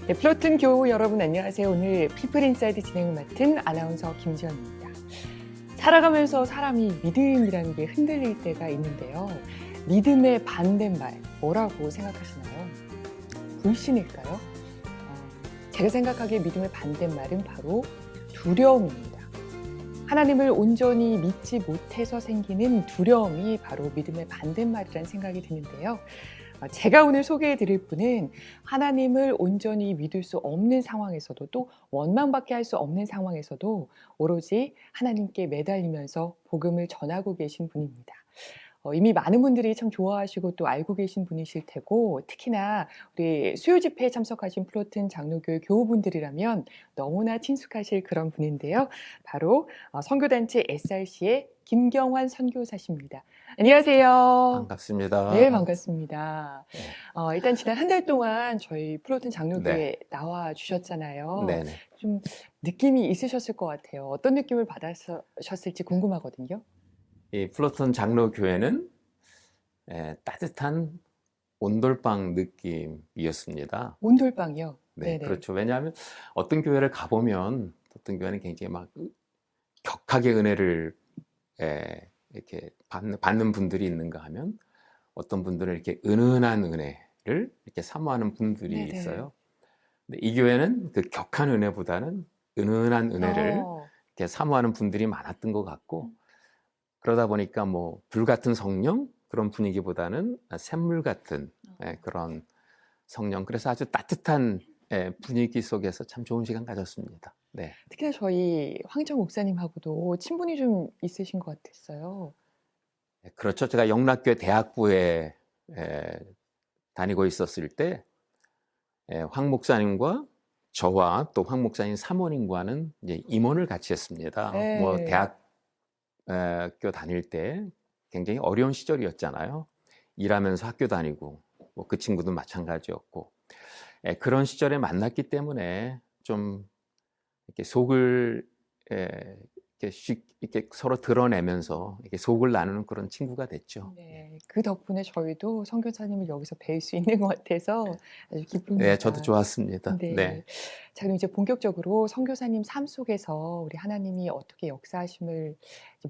네, 플로튼 교우 여러분 안녕하세요. 오늘 피플인사이드 진행을 맡은 아나운서 김지연입니다. 살아가면서 사람이 믿음이라는 게 흔들릴 때가 있는데요. 믿음의 반대말 뭐라고 생각하시나요? 불신일까요? 제가 생각하기에 믿음의 반대말은 바로 두려움입니다. 하나님을 온전히 믿지 못해서 생기는 두려움이 바로 믿음의 반대말이라는 생각이 드는데요. 제가 오늘 소개해 드릴 분은 하나님을 온전히 믿을 수 없는 상황에서도 또 원망밖에 할 수 없는 상황에서도 오로지 하나님께 매달리면서 복음을 전하고 계신 분입니다. 이미 많은 분들이 참 좋아하시고 또 알고 계신 분이실 테고 특히나 우리 수요 집회에 참석하신 플로튼 장로교회 교우분들이라면 너무나 친숙하실 그런 분인데요. 바로 선교단체 SRC의 김경환 선교사십니다. 안녕하세요. 반갑습니다. 네, 반갑습니다. 네. 일단 지난 한 달 동안 저희 플로튼 장로교회 네. 나와 주셨잖아요. 네네. 좀 느낌이 있으셨을 것 같아요. 어떤 느낌을 받으셨을지 궁금하거든요. 이 플로튼 장로교회는 따뜻한 온돌방 느낌이었습니다. 온돌방이요? 네, 네네. 그렇죠. 왜냐하면 어떤 교회를 가보면 어떤 교회는 굉장히 막 격하게 은혜를 이렇게 받는 분들이 있는가 하면 어떤 분들은 이렇게 은은한 은혜를 이렇게 사모하는 분들이 네네. 있어요. 근데 이 교회는 그 격한 은혜보다는 은은한 은혜를 이렇게 사모하는 분들이 많았던 것 같고 그러다 보니까 뭐 불같은 성령 그런 분위기보다는 샘물 같은 그런 성령, 그래서 아주 따뜻한 분위기 속에서 참 좋은 시간 가졌습니다. 네. 특히나 저희 황정 목사님하고도 친분이 좀 있으신 것 같았어요. 그렇죠. 제가 영락교회 대학부에 다니고 있었을 때 황 목사님과 저와 또 황 목사님 사모님과는 이제 임원을 같이 했습니다. 네. 뭐 대학교 다닐 때 굉장히 어려운 시절이었잖아요. 일하면서 학교 다니고 뭐 그 친구도 마찬가지였고 그런 시절에 만났기 때문에 좀 이렇게 속을 이렇게 서로 드러내면서 이렇게 속을 나누는 그런 친구가 됐죠. 네, 그 덕분에 저희도 선교사님을 여기서 뵐 수 있는 것 같아서 아주 기쁩니다. 네, 저도 좋았습니다. 네. 네. 자, 그럼 이제 본격적으로 선교사님 삶 속에서 우리 하나님이 어떻게 역사하심을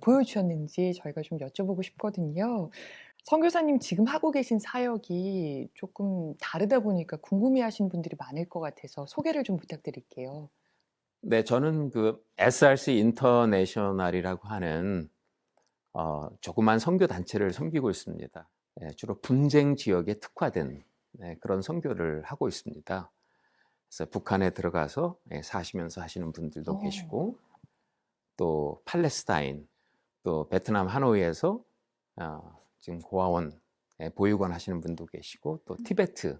보여주셨는지 저희가 좀 여쭤보고 싶거든요. 선교사님 지금 하고 계신 사역이 조금 다르다 보니까 궁금해하시는 분들이 많을 것 같아서 소개를 좀 부탁드릴게요. 네, 저는 그 SRC 인터내셔널이라고 하는 조그만 선교 단체를 섬기고 있습니다. 주로 분쟁 지역에 특화된 그런 선교를 하고 있습니다. 그래서 북한에 들어가서 사시면서 하시는 분들도 계시고 또 팔레스타인, 또 베트남 하노이에서 지금 고아원 보육원 하시는 분도 계시고 또 티베트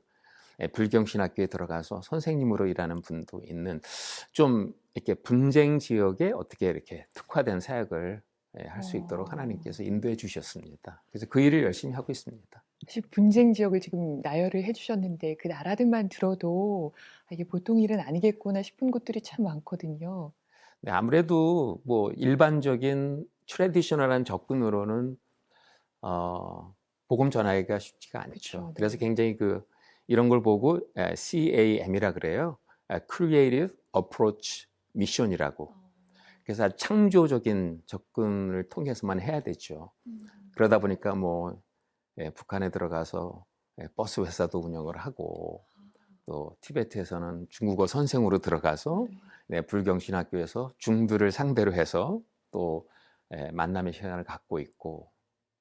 불경신학교에 들어가서 선생님으로 일하는 분도 있는 좀 이렇게 분쟁 지역에 어떻게 이렇게 특화된 사역을 할 수 있도록 하나님께서 인도해 주셨습니다. 그래서 그 일을 열심히 하고 있습니다. 사실 분쟁 지역을 지금 나열을 해주셨는데 그 나라들만 들어도 이게 보통 일은 아니겠구나 싶은 곳들이 참 많거든요. 네, 아무래도 뭐 일반적인 트래디셔널한 접근으로는 복음 전하기가 쉽지가 않죠. 그쵸, 네. 그래서 굉장히 이런 걸 보고 CAM이라 그래요. Creative Approach Mission이라고. 그래서 창조적인 접근을 통해서만 해야 되죠. 그러다 보니까 뭐 북한에 들어가서 버스 회사도 운영을 하고 또 티베트에서는 중국어 선생으로 들어가서 불경신학교에서 중들을 상대로 해서 또 만남의 시간을 갖고 있고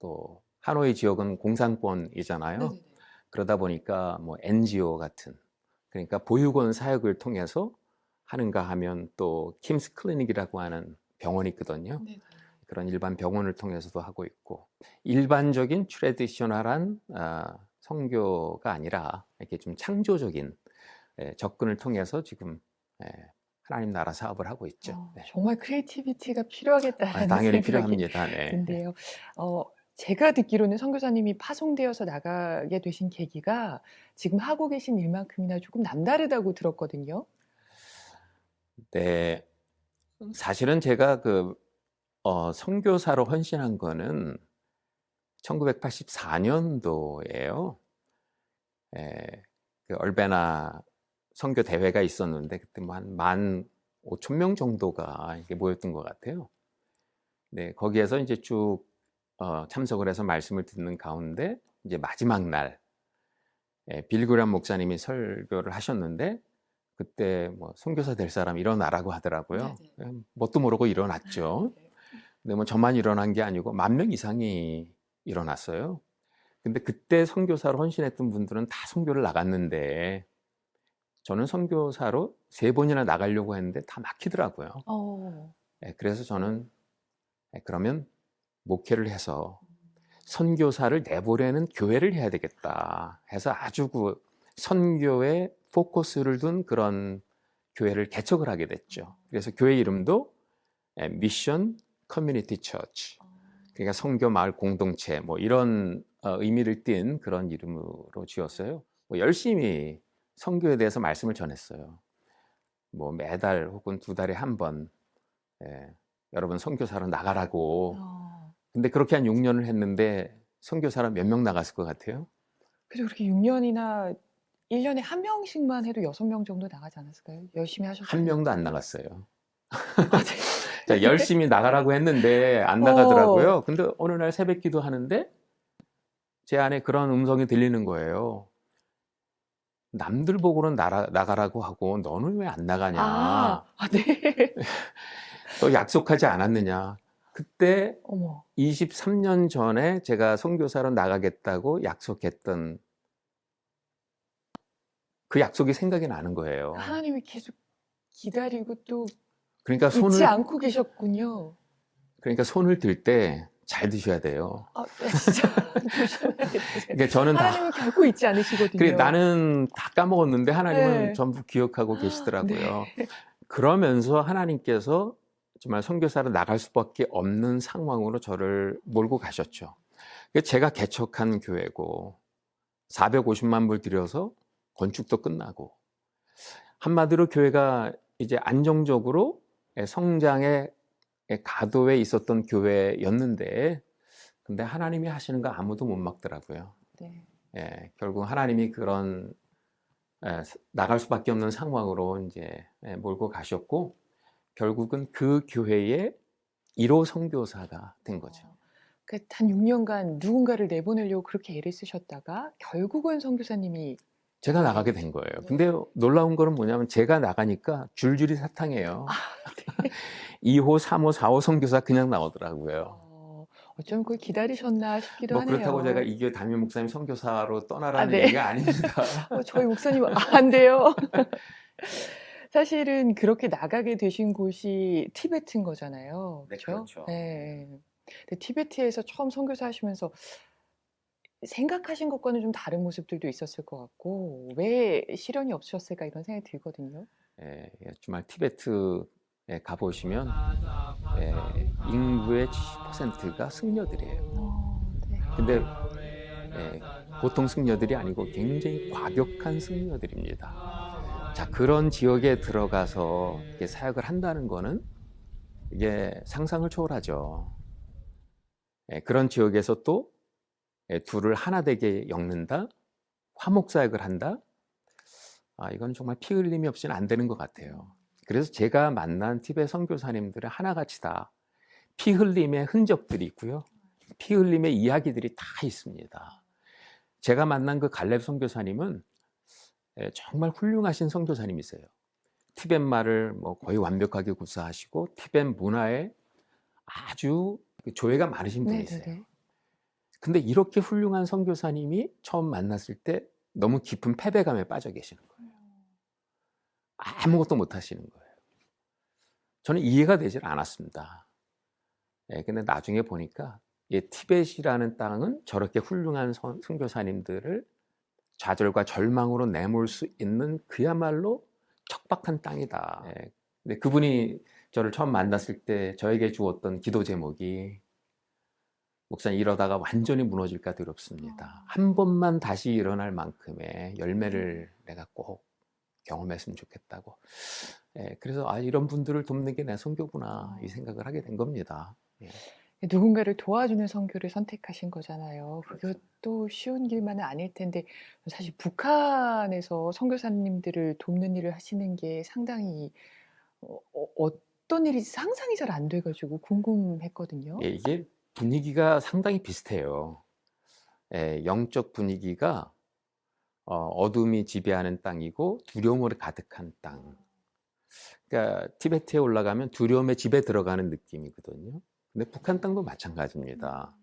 또 하노이 지역은 공산권이잖아요. 네네네. 그러다 보니까 뭐 NGO 같은 그러니까 보육원 사역을 통해서 하는가 하면 또 킴스 클리닉이라고 하는 병원이 있거든요. 네네. 그런 일반 병원을 통해서도 하고 있고 일반적인 트래디셔널한 선교가 아니라 이렇게 좀 창조적인 접근을 통해서 지금 하나님 나라 사업을 하고 있죠. 네. 정말 크리에이티비티가 필요하겠다라는 당연히 생각이 필요합니다. 네. 드는데요. 제가 듣기로는 선교사님이 파송되어서 나가게 되신 계기가 지금 하고 계신 일만큼이나 조금 남다르다고 들었거든요. 네, 사실은 제가 선교사로 헌신한 거는 1984년도예요. 얼베나 선교 대회가 있었는데 그때 뭐 한 15,000명 정도가 이렇게 모였던 것 같아요. 네, 거기에서 이제 쭉 참석을 해서 말씀을 듣는 가운데 이제 마지막 날 빌리 그레이엄 목사님이 설교를 하셨는데 그때 뭐 선교사 될 사람 일어나라고 하더라고요. 뭣도 모르고 일어났죠. 근데 뭐 저만 일어난 게 아니고 10,000명 이상이 일어났어요. 근데 그때 선교사로 헌신했던 분들은 다 선교를 나갔는데 저는 선교사로 3번이나 나가려고 했는데 다 막히더라고요. 그래서 저는 그러면 목회를 해서 선교사를 내보내는 교회를 해야 되겠다 해서 아주 그 선교에 포커스를 둔 그런 교회를 개척을 하게 됐죠. 그래서 교회 이름도 미션 커뮤니티 처치, 그러니까 선교 마을 공동체 뭐 이런 의미를 띤 그런 이름으로 지었어요. 뭐 열심히 선교에 대해서 말씀을 전했어요. 뭐 매달 혹은 2달에 한 번 여러분 선교사로 나가라고. 근데 그렇게 한 6년을 했는데 선교사로 몇 명 나갔을 것 같아요? 그래서 그렇게 6년이나 1년에 한 명씩만 해도 6명 정도 나가지 않았을까요? 열심히 하셨어요. 한 명도 안 나갔어요. 아, 네. 자, 열심히 나가라고 했는데 안 나가더라고요. 근데 어느 날 새벽 기도 하는데 제 안에 그런 음성이 들리는 거예요. 남들 보고는 나가라고 하고 너는 왜 안 나가냐? 네. 또 약속하지 않았느냐? 그때 어머. 23년 전에 제가 선교사로 나가겠다고 약속했던 그 약속이 생각이 나는 거예요. 하나님이 계속 기다리고 또 그러니까 잊지 않고 계셨군요. 그러니까 손을 들 때 잘 드셔야 돼요. 네, 진짜 조심해야겠어요. 그러니까 저는 하나님은 결코 잊지 않으시거든요. 그래, 나는 다 까먹었는데 하나님은 네. 전부 기억하고 계시더라고요. 네. 그러면서 하나님께서 정말 선교사로 나갈 수밖에 없는 상황으로 저를 몰고 가셨죠. 제가 개척한 교회고 450만 불 들여서 건축도 끝나고 한마디로 교회가 이제 안정적으로 성장의 가도에 있었던 교회였는데 근데 하나님이 하시는 거 아무도 못 막더라고요. 네. 결국 하나님이 그런 나갈 수밖에 없는 상황으로 이제 몰고 가셨고 결국은 그 교회의 1호 선교사가 된 거죠. 단 6년간 누군가를 내보내려고 그렇게 애를 쓰셨다가 결국은 선교사님이 제가 나가게 된 거예요. 근데 놀라운 거는 뭐냐면 제가 나가니까 줄줄이 사탕이에요. 2호, 3호, 4호 선교사 그냥 나오더라고요. 어쩌면 그걸 기다리셨나 싶기도 뭐 하네요. 그렇다고 제가 이교회 담임 목사님 선교사로 떠나라는 네. 얘기가 아닙니다. 저희 목사님 안 돼요. 사실은 그렇게 나가게 되신 곳이 티베트인 거잖아요. 네, 그렇죠? 그렇죠. 네. 근데 티베트에서 처음 선교사 하시면서 생각하신 것과는 좀 다른 모습들도 있었을 것 같고 왜 실현이 없으셨을까 이런 생각이 들거든요. 정말 티베트에 가보시면 인구의 70%가 승려들이에요. 네. 근데 보통 승려들이 아니고 굉장히 과격한 승려들입니다. 자, 그런 지역에 들어가서 이렇게 사역을 한다는 거는 이게 상상을 초월하죠. 그런 지역에서 또 둘을 하나 되게 엮는다, 화목 사역을 한다. 이건 정말 피 흘림이 없이는 안 되는 것 같아요. 그래서 제가 만난 티베트 선교사님들은 하나같이 다 피 흘림의 흔적들이 있고요. 피 흘림의 이야기들이 다 있습니다. 제가 만난 그 갈렙 선교사님은 정말 훌륭하신 선교사님이세요. 티벳 말을 뭐 거의 완벽하게 구사하시고 티벳 문화에 아주 조예가 많으신 분이세요. 근데 이렇게 훌륭한 선교사님이 처음 만났을 때 너무 깊은 패배감에 빠져 계시는 거예요. 아무것도 못 하시는 거예요. 저는 이해가 되질 않았습니다. 근데 나중에 보니까 티벳이라는 땅은 저렇게 훌륭한 선교사님들을 좌절과 절망으로 내몰 수 있는 그야말로 척박한 땅이다. 근데 그분이 저를 처음 만났을 때 저에게 주었던 기도 제목이 목사님 이러다가 완전히 무너질까 두렵습니다. 한 번만 다시 일어날 만큼의 열매를 내가 꼭 경험했으면 좋겠다고. 그래서 이런 분들을 돕는 게 내 선교구나 이 생각을 하게 된 겁니다. 누군가를 도와주는 선교를 선택하신 거잖아요. 그것도 쉬운 길만은 아닐 텐데 사실 북한에서 선교사님들을 돕는 일을 하시는 게 상당히 어떤 일인지 상상이 잘 안 돼 가지고 궁금했거든요. 예, 이게 분위기가 상당히 비슷해요. 예, 영적 분위기가 어둠이 지배하는 땅이고 두려움으로 가득한 땅. 그러니까 티베트에 올라가면 두려움의 집에 들어가는 느낌이거든요. 근데 북한 땅도 마찬가지입니다.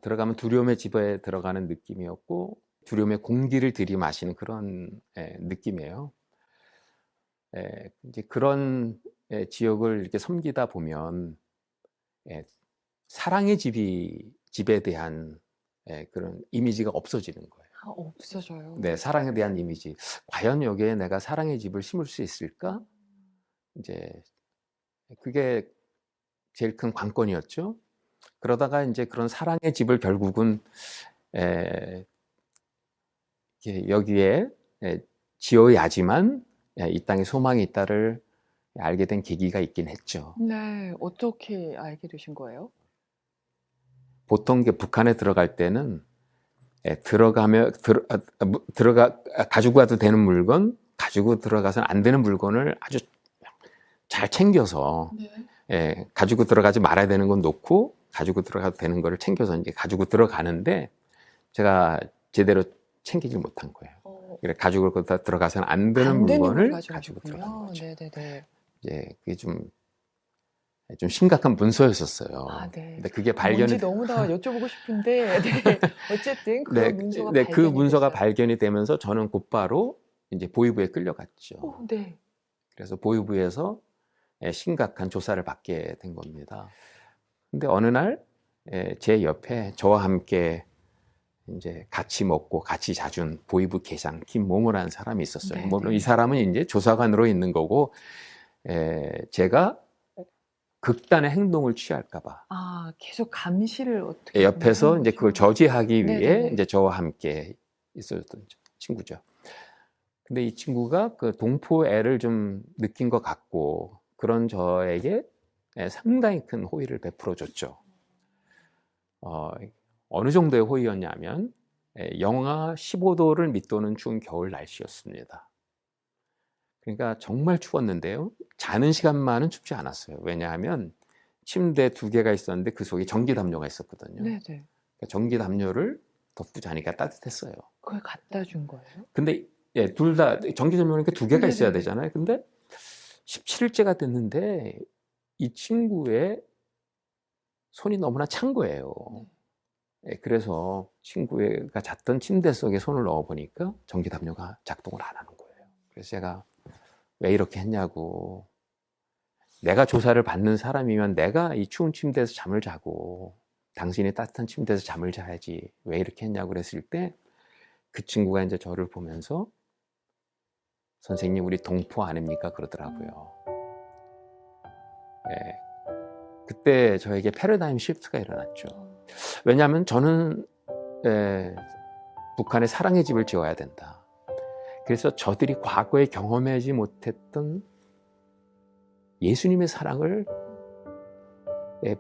들어가면 두려움의 집에 들어가는 느낌이었고 두려움의 공기를 들이마시는 그런 느낌이에요. 이제 그런 지역을 이렇게 섬기다 보면 사랑의 집에 대한 그런 이미지가 없어지는 거예요. 아, 없어져요. 네, 사랑에 대한 이미지. 과연 여기에 내가 사랑의 집을 심을 수 있을까? 이제 그게 제일 큰 관건이었죠. 그러다가 이제 그런 사랑의 집을 결국은 여기에 지어야지만 이 땅에 소망이 있다를 알게 된 계기가 있긴 했죠. 네, 어떻게 알게 되신 거예요? 보통 북한에 들어갈 때는 가지고 가도 되는 물건, 가지고 들어가서는 안 되는 물건을 아주 잘 챙겨서 가지고 들어가지 말아야 되는 건 놓고 가지고 들어가도 되는 거를 챙겨서 이제 가지고 들어가는데 제가 제대로 챙기지 못한 거예요. 그래 가지고 들어가서는 안 되는 물건을 가지고 들어간 거죠. 네네네. 이제 그게 좀 심각한 문서였었어요. 아, 네. 근데 그게 발견이 너무나 여쭤보고 싶은데 네. 어쨌든 그 문서가 그 문서가 됐어요. 발견이 되면서 저는 곧바로 이제 보위부에 끌려갔죠. 네. 그래서 보위부에서 심각한 조사를 받게 된 겁니다. 근데 어느 날 제 옆에 저와 함께 이제 같이 먹고 같이 자준 보위부 계장 김모모라는 사람이 있었어요. 네, 물론 네. 이 사람은 이제 조사관으로 있는 거고 제가 극단의 행동을 취할까봐 계속 감시를 어떻게 옆에서 하는 이제 거죠? 그걸 저지하기 위해 네네네. 이제 저와 함께 있었던 친구죠. 근데 이 친구가 그 동포애를 좀 느낀 것 같고 그런 저에게 상당히 큰 호의를 베풀어 줬죠. 어느 정도의 호의였냐면 영하 15도를 밑도는 추운 겨울 날씨였습니다. 그러니까 정말 추웠는데요. 자는 시간만은 춥지 않았어요. 왜냐하면 침대 2개가 있었는데 그 속에 전기담요가 있었거든요. 네네. 그러니까 전기담요를 덮고 자니까 따뜻했어요. 그걸 갖다 준 거예요? 근데 둘 다 전기담요니까 2개가 있어야 네네네. 되잖아요. 근데 17일째가 됐는데 이 친구의 손이 너무나 찬 거예요. 그래서 친구가 잤던 침대 속에 손을 넣어 보니까 전기담요가 작동을 안 하는 거예요. 그래서 제가 왜 이렇게 했냐고, 내가 조사를 받는 사람이면 내가 이 추운 침대에서 잠을 자고 당신이 따뜻한 침대에서 잠을 자야지 왜 이렇게 했냐고 그랬을 때 그 친구가 이제 저를 보면서 선생님 우리 동포 아닙니까 그러더라고요. 그때 저에게 패러다임 시프트가 일어났죠. 왜냐하면 저는 북한에 사랑의 집을 지어야 된다. 그래서 저들이 과거에 경험하지 못했던 예수님의 사랑을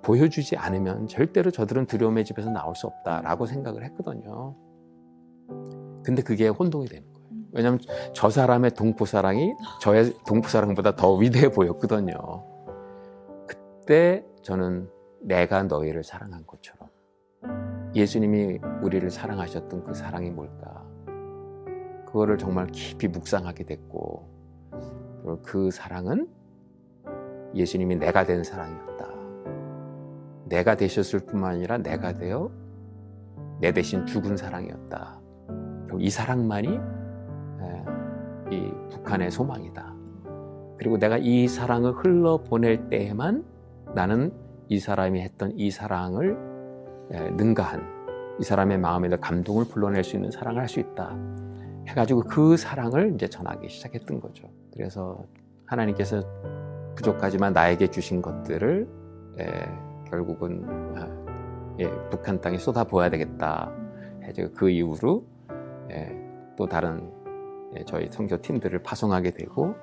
보여주지 않으면 절대로 저들은 두려움의 집에서 나올 수 없다라고 생각을 했거든요. 근데 그게 혼동이 되는 거예요. 왜냐하면 저 사람의 동포 사랑이 저의 동포 사랑보다 더 위대해 보였거든요. 그때 저는 내가 너희를 사랑한 것처럼 예수님이 우리를 사랑하셨던 그 사랑이 뭘까? 그거를 정말 깊이 묵상하게 됐고 그 사랑은 예수님이 내가 된 사랑이었다. 내가 되셨을 뿐만 아니라 내가 되어 내 대신 죽은 사랑이었다. 이 사랑만이 이 북한의 소망이다. 그리고 내가 이 사랑을 흘러보낼 때에만 나는 이 사람이 했던 이 사랑을 능가한 이 사람의 마음에다 감동을 불러낼 수 있는 사랑을 할 수 있다. 해가지고 그 사랑을 이제 전하기 시작했던 거죠. 그래서 하나님께서 부족하지만 나에게 주신 것들을 결국은 북한 땅에 쏟아부어야 되겠다. 그 이후로 또 다른 저희 선교팀들을 파송하게 되고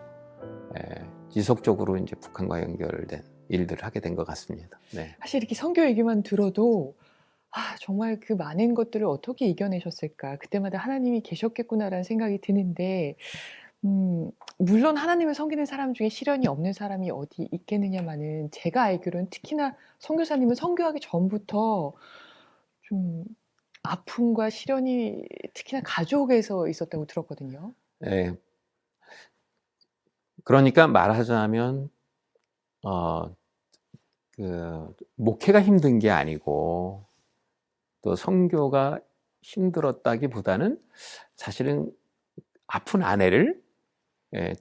지속적으로 이제 북한과 연결된 일들을 하게 된 것 같습니다. 네. 사실 이렇게 선교 얘기만 들어도 정말 그 많은 것들을 어떻게 이겨내셨을까? 그때마다 하나님이 계셨겠구나라는 생각이 드는데 물론 하나님을 섬기는 사람 중에 시련이 없는 사람이 어디 있겠느냐마는 제가 알기로는 특히나 선교사님은 선교하기 전부터 좀 아픔과 시련이 특히나 가족에서 있었다고 들었거든요. 네. 그러니까 말하자면 목회가 힘든 게 아니고 또 선교가 힘들었다기보다는 사실은 아픈 아내를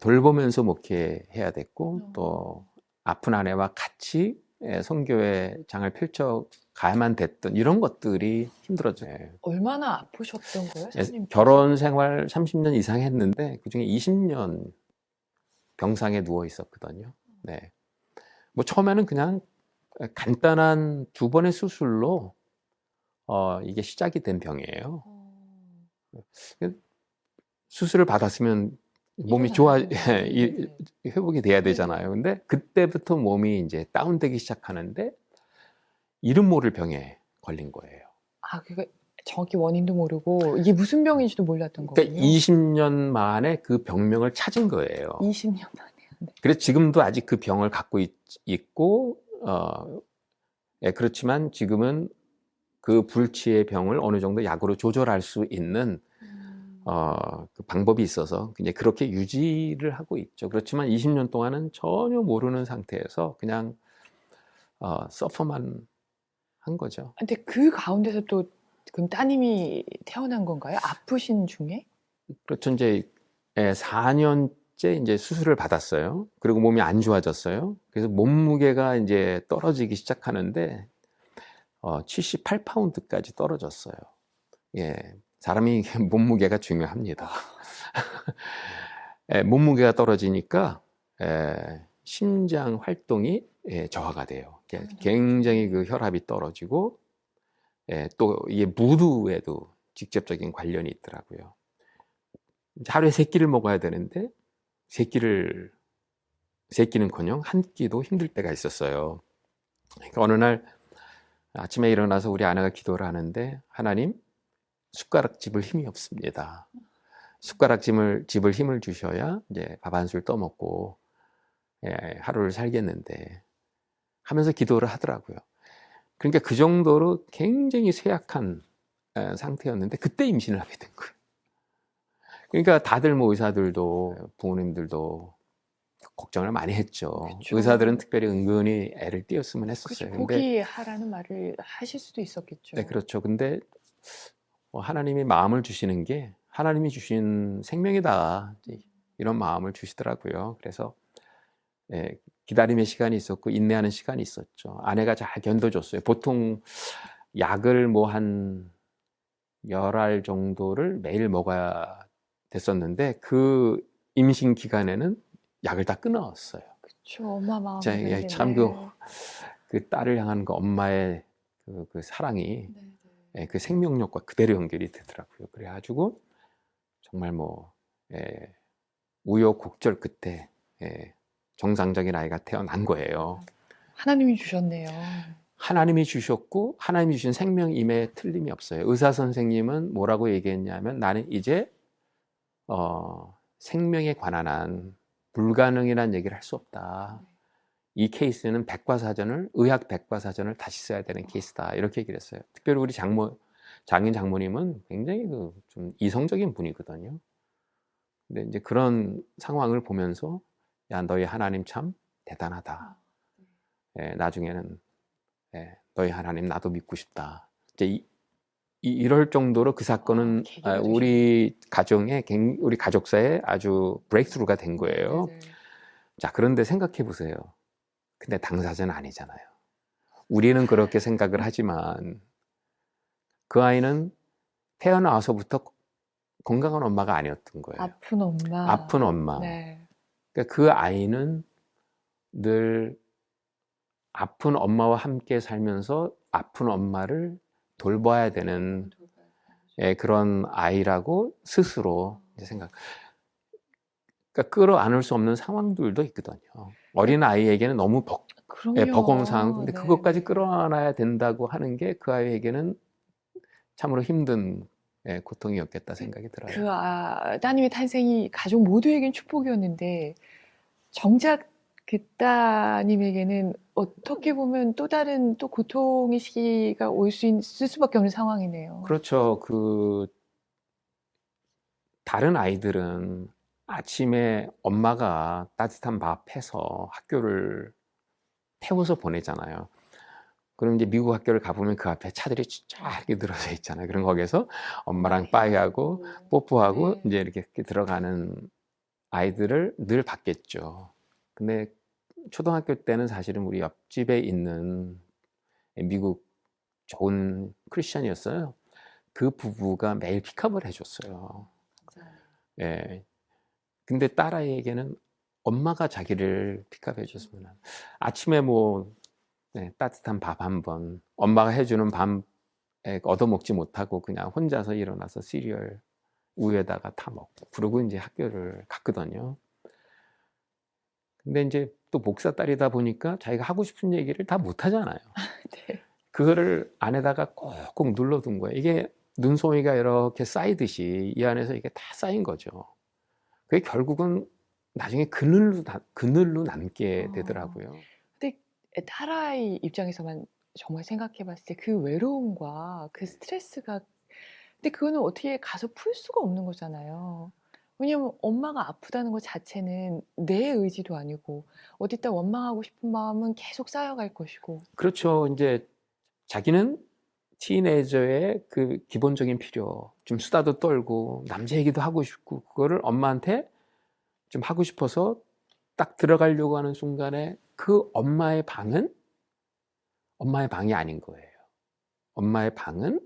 돌보면서 목회해야 됐고 또 아픈 아내와 같이 선교의 장을 펼쳐 가야만 됐던 이런 것들이 힘들었죠. 얼마나 아프셨던 거예요, 사장님? 결혼 생활 30년 이상 했는데 그중에 20년 병상에 누워 있었거든요. 네. 뭐 처음에는 그냥 간단한 2번의 수술로 이게 시작이 된 병이에요. 수술을 받았으면 몸이 회복이 돼야 되잖아요. 근데 그때부터 몸이 이제 다운되기 시작하는데 이름 모를 병에 걸린 거예요. 그러니까 정확히 원인도 모르고 이게 무슨 병인지도 몰랐던 거군요. 그러니까 20년 만에 그 병명을 찾은 거예요. 20년 만에. 네. 그래서 지금도 아직 그 병을 갖고 있고 그렇지만 지금은 그 불치의 병을 어느 정도 약으로 조절할 수 있는 그 방법이 있어서 이제 그렇게 유지를 하고 있죠. 그렇지만 20년 동안은 전혀 모르는 상태에서 그냥 서퍼만 한 거죠. 근데 그 가운데서 또 그럼 따님이 태어난 건가요? 아프신 중에? 그렇죠. 이제 4년째 이제 수술을 받았어요. 그리고 몸이 안 좋아졌어요. 그래서 몸무게가 이제 떨어지기 시작하는데 78파운드까지 떨어졌어요. 예, 사람이 몸무게가 중요합니다. 몸무게가 떨어지니까 심장 활동이 저하가 돼요. 굉장히 그 혈압이 떨어지고 또 이게 무드에도 직접적인 관련이 있더라고요. 하루에 3끼를 먹어야 되는데 3끼는커녕 한 끼도 힘들 때가 있었어요. 그러니까 어느 날 아침에 일어나서 우리 아내가 기도를 하는데 하나님 숟가락집을 힘이 없습니다. 숟가락집을 힘을 주셔야 이제 밥 한 술 떠먹고 하루를 살겠는데 하면서 기도를 하더라고요. 그러니까 그 정도로 굉장히 쇠약한 상태였는데 그때 임신을 하게 된 거예요. 그러니까 다들 뭐 의사들도 부모님들도 걱정을 많이 했죠. 그쵸. 의사들은 특별히 은근히 애를 띄웠으면 했었어요. 그렇죠. 포기하라는 말을 하실 수도 있었겠죠. 네, 그렇죠. 근데 하나님이 마음을 주시는 게 하나님이 주신 생명이다 이런 마음을 주시더라고요. 그래서 기다림의 시간이 있었고 인내하는 시간이 있었죠. 아내가 잘 견뎌줬어요. 보통 약을 뭐 한 10알 정도를 매일 먹어야 됐었는데 그 임신 기간에는 약을 다 끊어왔어요. 그렇죠. 엄마 마음. 참 그 딸을 향한 그 엄마의 그 사랑이 그 생명력과 그대로 연결이 되더라고요. 그래가지고 정말 뭐 우여곡절 끝에 정상적인 아이가 태어난 거예요. 하나님이 주셨네요. 하나님이 주셨고 하나님이 주신 생명임에 틀림이 없어요. 의사 선생님은 뭐라고 얘기했냐면 나는 이제 생명에 관한 한 불가능이라는 얘기를 할 수 없다. 이 케이스는 의학 백과사전을 다시 써야 되는 케이스다. 이렇게 얘기를 했어요. 특별히 우리 장인 장모님은 굉장히 좀 이성적인 분이거든요. 근데 이제 그런 상황을 보면서 야, 너희 하나님 참 대단하다. 나중에는 너희 하나님 나도 믿고 싶다. 이제 이럴 정도로 그 사건은 우리 가족사에 아주 브레이크스루가 된 거예요. 네네. 자, 그런데 생각해 보세요. 근데 당사자는 아니잖아요. 우리는 그렇게 생각을 하지만 그 아이는 태어나서부터 건강한 엄마가 아니었던 거예요. 아픈 엄마. 네. 그러니까 그 아이는 늘 아픈 엄마와 함께 살면서 아픈 엄마를 돌봐야 되는 그런 아이라고 스스로 생각. 그러니까 끌어안을 수 없는 상황들도 있거든요. 어린 아이에게는 너무 그럼요. 예, 버거운상. 근데 네, 그것까지 네. 끌어안아야 된다고 하는 게 그 아이에게는 참으로 힘든 예, 고통이었겠다 생각이 들어요. 따님의 탄생이 가족 모두에겐 축복이었는데 정작 그 따님에게는 어떻게 보면 또 다른 또 고통의 시기가 올 수 있을 수밖에 없는 상황이네요. 그렇죠. 다른 아이들은 아침에 엄마가 따뜻한 밥 해서 학교를 태워서 보내잖아요. 그럼 이제 미국 학교를 가보면 그 앞에 차들이 쫙 이렇게 늘어져 있잖아요. 그럼 거기서 엄마랑 빠이하고 뽀뽀하고 네. 이제 이렇게 들어가는 아이들을 늘 봤겠죠. 근데 초등학교 때는 사실은 우리 옆집에 있는 미국 좋은 크리스천이었어요. 그 부부가 매일 픽업을 해줬어요. 예. 근데 딸아이에게는 엄마가 자기를 픽업해 줬으면 아침에 뭐 네, 따뜻한 밥 한 번, 엄마가 해주는 밤에 얻어먹지 못하고 그냥 혼자서 일어나서 시리얼 우유에다가 타 먹고 그러고 이제 학교를 갔거든요. 근데 이제 또 목사 딸이다 보니까 자기가 하고 싶은 얘기를 다 못 하잖아요. 네. 그거를 안에다가 꼭꼭 눌러둔 거예요. 이게 눈송이가 이렇게 쌓이듯이 이 안에서 이게 다 쌓인 거죠. 그게 결국은 나중에 그늘로 남게 되더라고요. 근데 딸아이 입장에서만 정말 생각해 봤을 때 그 외로움과 그 스트레스가 근데 그거는 어떻게 가서 풀 수가 없는 거잖아요. 왜냐면 엄마가 아프다는 것 자체는 내 의지도 아니고 어디다 원망하고 싶은 마음은 계속 쌓여갈 것이고. 그렇죠. 이제 자기는 티네이저의 그 기본적인 필요, 좀 수다도 떨고 남자 얘기도 하고 싶고 그거를 엄마한테 좀 하고 싶어서 딱 들어가려고 하는 순간에 그 엄마의 방은 엄마의 방이 아닌 거예요. 엄마의 방은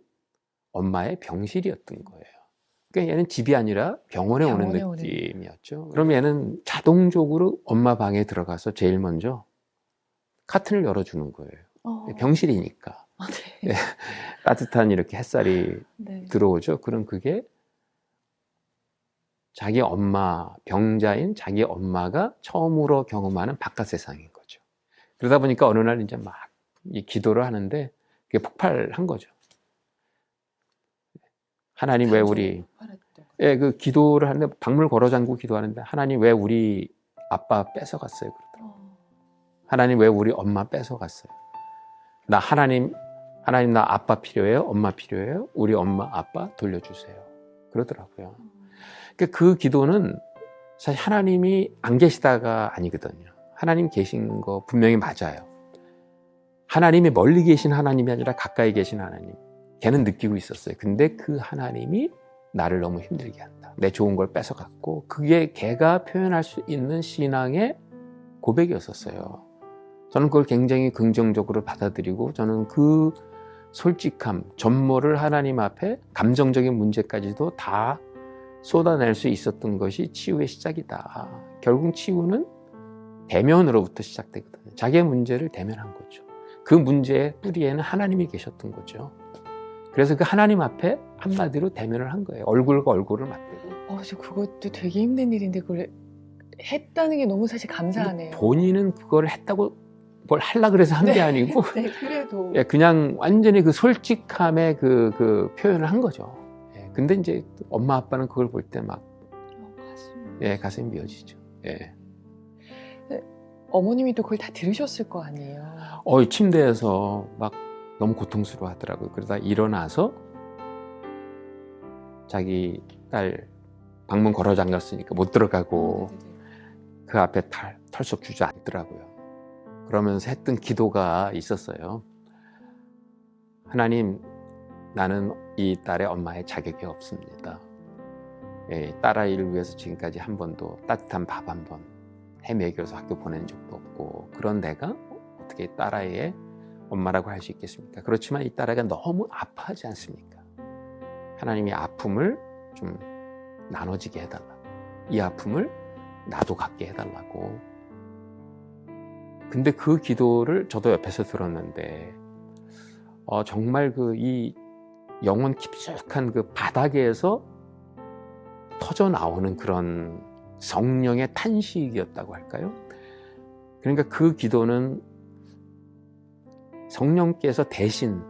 엄마의 병실이었던 거예요. 그러니까 얘는 집이 아니라 병원에 오는 병원에 오는 느낌이었죠. 그럼 얘는 자동적으로 엄마 방에 들어가서 제일 먼저 카튼을 열어주는 거예요. 병실이니까. 네. 네. 따뜻한 이렇게 햇살이 네. 들어오죠. 그럼 그게 자기 엄마, 병자인 자기 엄마가 처음으로 경험하는 바깥 세상인 거죠. 그러다 보니까 어느 날 이제 막 이 기도를 하는데 그게 폭발한 거죠. 하나님 왜 우리 예, 그 기도를 하는데 방문을 걸어 잠그고 기도하는데 하나님 왜 우리 아빠 뺏어갔어요? 그러더라고요. 하나님 왜 우리 엄마 뺏어갔어요? 하나님 나 아빠 필요해요? 엄마 필요해요? 우리 엄마 아빠 돌려주세요. 그러더라고요. 그 기도는 사실 하나님이 안 계시다가 아니거든요. 하나님 계신 거 분명히 맞아요. 하나님이 멀리 계신 하나님이 아니라 가까이 계신 하나님. 걔는 느끼고 있었어요. 근데 그 하나님이 나를 너무 힘들게 한다. 내 좋은 걸 뺏어갔고 그게 걔가 표현할 수 있는 신앙의 고백이었었어요. 저는 그걸 굉장히 긍정적으로 받아들이고 저는 그 솔직함, 전모를 하나님 앞에 감정적인 문제까지도 다 쏟아낼 수 있었던 것이 치유의 시작이다. 결국 치유는 대면으로부터 시작되거든요. 자기의 문제를 대면한 거죠. 그 문제의 뿌리에는 하나님이 계셨던 거죠. 그래서 그 하나님 앞에 한마디로 대면을 한 거예요. 얼굴과 얼굴을 맞대고. 저 그것도 되게 힘든 일인데 그걸 했다는 게 너무 사실 감사하네요. 본인은 그걸 했다고 뭘 하려고 그래서 한 게 아니고 네, 그래도 예, 그냥 완전히 그 솔직함의 그 표현을 한 거죠. 예, 근데 이제 엄마 아빠는 그걸 볼 때 막 가슴이 미어지죠. 예. 어머님이 또 그걸 다 들으셨을 거 아니에요. 침대에서 막 너무 고통스러워 하더라고요. 그러다 일어나서 자기 딸 방문 걸어 잠갔으니까 못 들어가고 그 앞에 털썩 주저앉더라고요. 그러면서 했던 기도가 있었어요. 하나님, 나는 이 딸의 엄마의 자격이 없습니다. 딸아이를 위해서 지금까지 한 번도 따뜻한 밥 한 번 해먹여서 학교 보낸 적도 없고 그런 내가 어떻게 딸아이의 엄마라고 할 수 있겠습니까? 그렇지만 이 딸아이가 너무 아파하지 않습니까? 하나님이 아픔을 좀 나눠지게 해달라고, 이 아픔을 나도 갖게 해달라고. 근데 그 기도를 저도 옆에서 들었는데 정말 이 영혼 깊숙한 그 바닥에서 터져 나오는 그런 성령의 탄식이었다고 할까요? 그러니까 그 기도는 성령께서 대신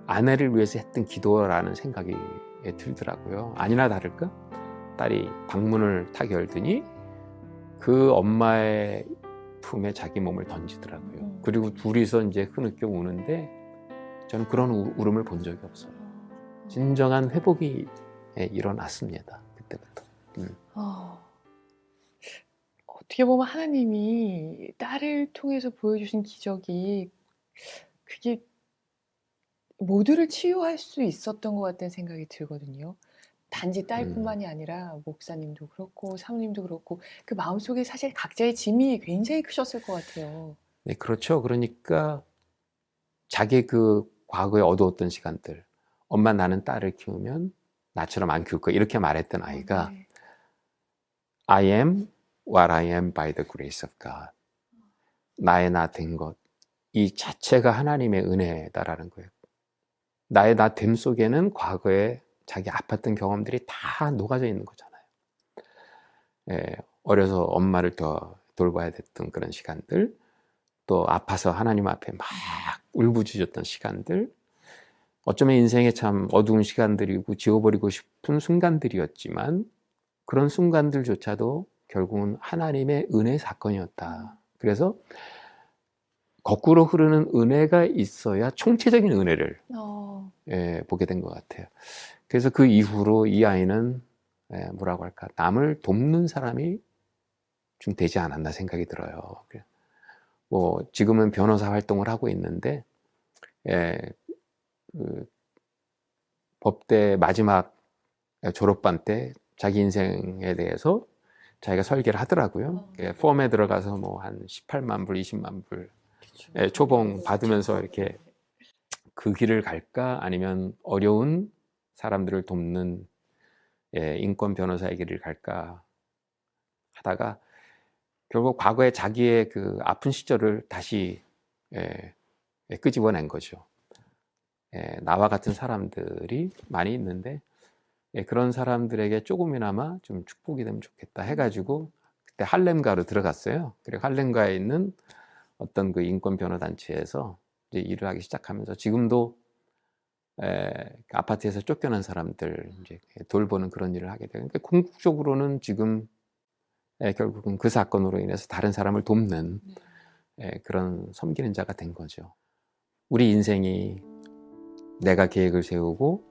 아내를 위해서 했던 기도라는 생각이 들더라고요. 아니나 다를까? 딸이 방문을 탁 열더니 그 엄마의 품에 자기 몸을 던지더라고요. 그리고 둘이서 이제 흐느껴 우는데 저는 그런 울음을 본 적이 없어요. 진정한 회복이 일어났습니다. 그때부터. 어떻게 보면 하나님이 딸을 통해서 보여주신 기적이 그게 모두를 치유할 수 있었던 것 같다는 생각이 들거든요. 단지 딸뿐만이 아니라 목사님도 그렇고 사모님도 그렇고 그 마음속에 사실 각자의 짐이 굉장히 크셨을 것 같아요. 네, 그렇죠. 그러니까 자기 그 과거에 어두웠던 시간들, 엄마 나는 딸을 키우면 나처럼 안 키울 거야 이렇게 말했던 아이가 네. I am what I am by the grace of God. 나의 나 된 것. 이 자체가 하나님의 은혜다라는 거예요. 나의 나 됨 속에는 과거에 자기 아팠던 경험들이 다 녹아져 있는 거잖아요. 어려서 엄마를 더 돌봐야 됐던 그런 시간들, 또 아파서 하나님 앞에 막 울부짖었던 시간들, 어쩌면 인생에 참 어두운 시간들이고 지워버리고 싶은 순간들이었지만 그런 순간들조차도 결국은 하나님의 은혜 사건이었다. 그래서 거꾸로 흐르는 은혜가 있어야 총체적인 은혜를 보게 된 것 같아요. 그래서 그 이후로 이 아이는 뭐라고 할까, 남을 돕는 사람이 좀 되지 않았나 생각이 들어요. 뭐 지금은 변호사 활동을 하고 있는데 그 법대 마지막 졸업반 때 자기 인생에 대해서 자기가 설계를 하더라고요. 폼에 들어가서 뭐 한 18만 불, 20만 불 초봉 받으면서 이렇게 그 길을 갈까 아니면 어려운 사람들을 돕는 인권 변호사의 길을 갈까 하다가 결국 과거에 자기의 그 아픈 시절을 다시 끄집어낸 거죠. 나와 같은 사람들이 많이 있는데 그런 사람들에게 조금이나마 좀 축복이 되면 좋겠다 해가지고 그때 할렘가로 들어갔어요. 그리고 할렘가에 있는 어떤 그 인권 변호 단체에서 이제 일을 하기 시작하면서 지금도 아파트에서 쫓겨난 사람들 이제 돌보는 그런 일을 하게 돼요. 그러니까 궁극적으로는 지금 결국은 그 사건으로 인해서 다른 사람을 돕는 그런 섬기는 자가 된 거죠. 우리 인생이 내가 계획을 세우고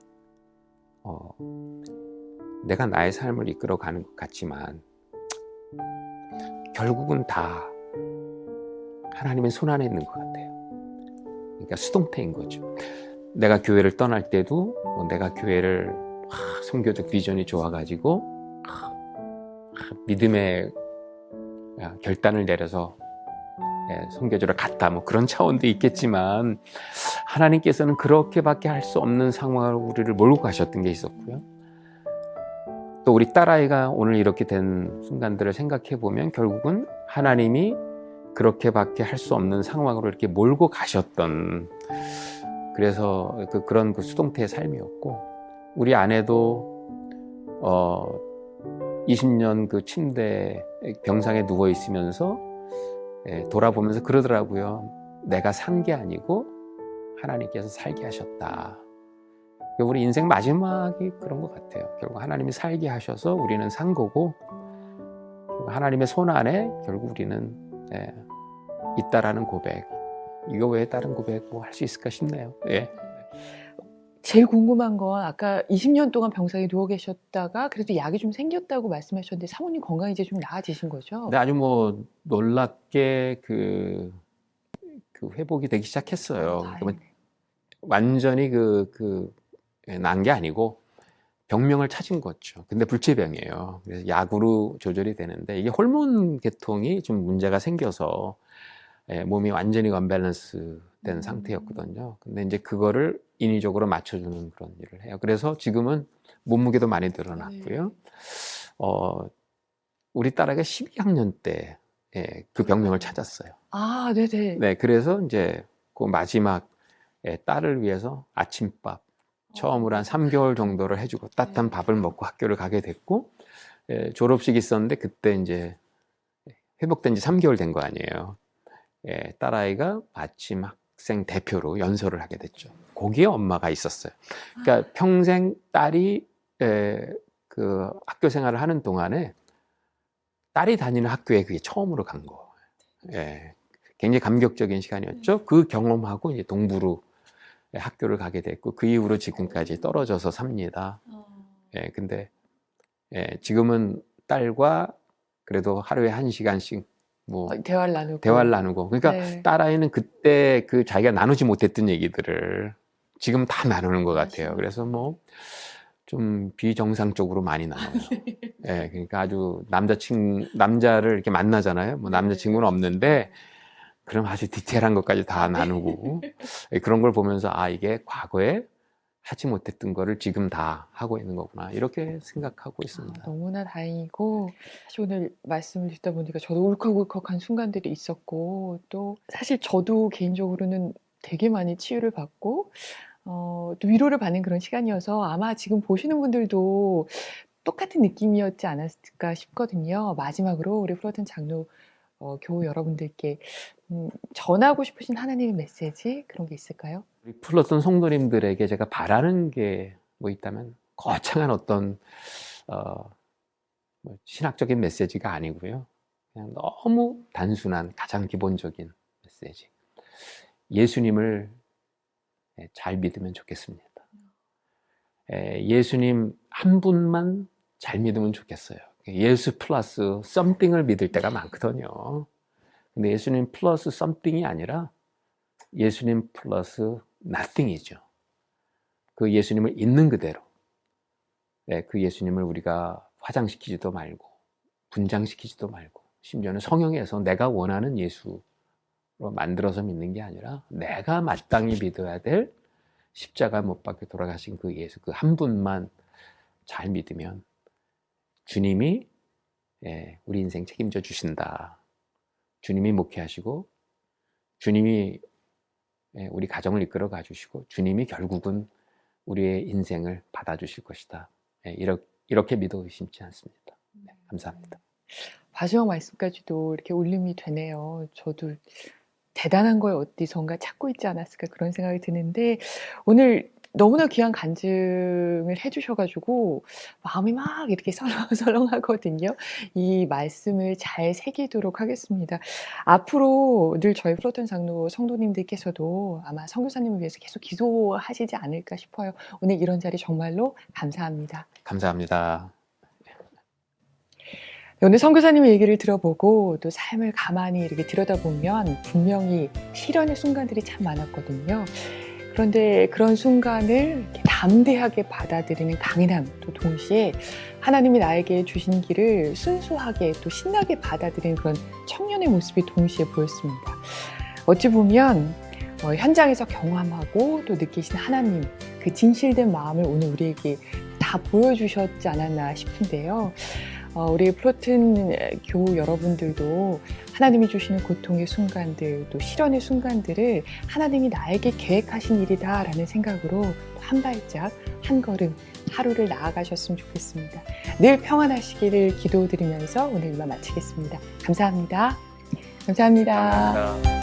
내가 나의 삶을 이끌어가는 것 같지만 결국은 다 하나님의 손 안에 있는 것 같아요. 그러니까 수동태인 거죠. 내가 교회를 떠날 때도 내가 교회를 선교적 비전이 좋아가지고 믿음의 결단을 내려서 선교지로 갔다 뭐 그런 차원도 있겠지만 하나님께서는 그렇게밖에 할 수 없는 상황으로 우리를 몰고 가셨던 게 있었고요. 또 우리 딸아이가 오늘 이렇게 된 순간들을 생각해 보면 결국은 하나님이 그렇게밖에 할 수 없는 상황으로 이렇게 몰고 가셨던, 그래서 그런 그 수동태의 삶이었고, 우리 아내도 20년 그 침대 병상에 누워 있으면서 돌아보면서 그러더라고요. 내가 산 게 아니고 하나님께서 살게 하셨다. 우리 인생 마지막이 그런 것 같아요. 결국 하나님이 살게 하셔서 우리는 산 거고, 하나님의 손 안에 결국 우리는 있다라는 고백. 이거 외에 다른 고백 뭐 할 수 있을까 싶네요. 제일 궁금한 건 아까 20년 동안 병상에 누워 계셨다가 그래도 약이 좀 생겼다고 말씀하셨는데 사모님 건강이 이제 좀 나아지신 거죠? 근데 아주 뭐 놀랍게 그 회복이 되기 시작했어요. 그러면 완전히 난 게 아니고 병명을 찾은 거죠. 근데 불치병이에요. 그래서 약으로 조절이 되는데 이게 호르몬 계통이 좀 문제가 생겨서 몸이 완전히 언밸런스 된 상태였거든요. 근데 이제 그거를 인위적으로 맞춰주는 그런 일을 해요. 그래서 지금은 몸무게도 많이 늘어났고요. 우리 딸아이가 12학년 때 그 병명을 찾았어요. 아, 네네. 네, 그래서 이제 그 마지막 딸을 위해서 아침밥 처음으로 한 3개월 정도를 해주고 따뜻한 밥을 먹고 학교를 가게 됐고, 졸업식이 있었는데 그때 이제 회복된 지 3개월 된 거 아니에요. 딸아이가 마침 학생 대표로 연설을 하게 됐죠. 거기에 엄마가 있었어요. 그러니까 평생 딸이 그 학교 생활을 하는 동안에 딸이 다니는 학교에 그게 처음으로 간 거. 예, 굉장히 감격적인 시간이었죠. 그 경험하고 이제 동부로 학교를 가게 됐고 그 이후로 지금까지 떨어져서 삽니다. 예, 근데 지금은 딸과 그래도 하루에 1시간씩 뭐 대화를 나누고 그러니까 네. 딸아이는 그때 그 자기가 나누지 못했던 얘기들을 지금 다 나누는 것 같아요. 그래서 뭐 좀 비정상적으로 많이 나눠요. 예, 그러니까 아주 남자를 이렇게 만나잖아요. 뭐 남자친구는 없는데 그럼 아주 디테일한 것까지 다 나누고 그런 걸 보면서 아 이게 과거에 하지 못했던 거를 지금 다 하고 있는 거구나 이렇게 생각하고 있습니다. 너무나 다행이고 사실 오늘 말씀을 듣다 보니까 저도 울컥울컥한 순간들이 있었고 또 사실 저도 개인적으로는 되게 많이 치유를 받고 또 위로를 받는 그런 시간이어서 아마 지금 보시는 분들도 똑같은 느낌이었지 않았을까 싶거든요. 마지막으로 우리 플러튼 장로 교우 여러분들께 전하고 싶으신 하나님의 메시지 그런 게 있을까요? 우리 플러튼 성도님들에게 제가 바라는 게 뭐 있다면 거창한 어떤 뭐 신학적인 메시지가 아니고요. 그냥 너무 단순한 가장 기본적인 메시지. 예수님을 잘 믿으면 좋겠습니다. 예수님 한 분만 잘 믿으면 좋겠어요. 예수 플러스 something을 믿을 때가 많거든요. 근데 예수님 플러스 something이 아니라 예수님 플러스 nothing이죠. 그 예수님을 있는 그대로. 그 예수님을 우리가 화장시키지도 말고 분장시키지도 말고 심지어는 성형해서 내가 원하는 예수로 만들어서 믿는 게 아니라 내가 마땅히 믿어야 될 십자가 못 박혀 돌아가신 그 예수 그 한 분만 잘 믿으면 주님이 우리 인생 책임져 주신다. 주님이 목회하시고 주님이 우리 가정을 이끌어 가주시고 주님이 결국은 우리의 인생을 받아주실 것이다. 이렇게 믿어 의심치 않습니다. 감사합니다. 마지막 말씀까지도 이렇게 울림이 되네요. 저도 대단한 걸 어디선가 찾고 있지 않았을까 그런 생각이 드는데 오늘 너무나 귀한 간증을 해주셔가지고 마음이 막 이렇게 설렁설렁하거든요. 이 말씀을 잘 새기도록 하겠습니다. 앞으로 늘 저희 플러튼 장로 성도님들께서도 아마 선교사님을 위해서 계속 기도하시지 않을까 싶어요. 오늘 이런 자리 정말로 감사합니다. 감사합니다. 오늘 선교사님의 얘기를 들어보고 또 삶을 가만히 이렇게 들여다보면 분명히 시련의 순간들이 참 많았거든요. 그런데 그런 순간을 이렇게 담대하게 받아들이는 강인함, 또 동시에 하나님이 나에게 주신 길을 순수하게 또 신나게 받아들이는 그런 청년의 모습이 동시에 보였습니다. 어찌 보면 현장에서 경험하고 또 느끼신 하나님, 그 진실된 마음을 오늘 우리에게 다 보여주셨지 않았나 싶은데요. 우리 플러튼 교우 여러분들도 하나님이 주시는 고통의 순간들, 또 시련의 순간들을 하나님이 나에게 계획하신 일이다 라는 생각으로 한 발짝, 한 걸음 하루를 나아가셨으면 좋겠습니다. 늘 평안하시기를 기도드리면서 오늘 이만 마치겠습니다. 감사합니다. 감사합니다. 감사합니다.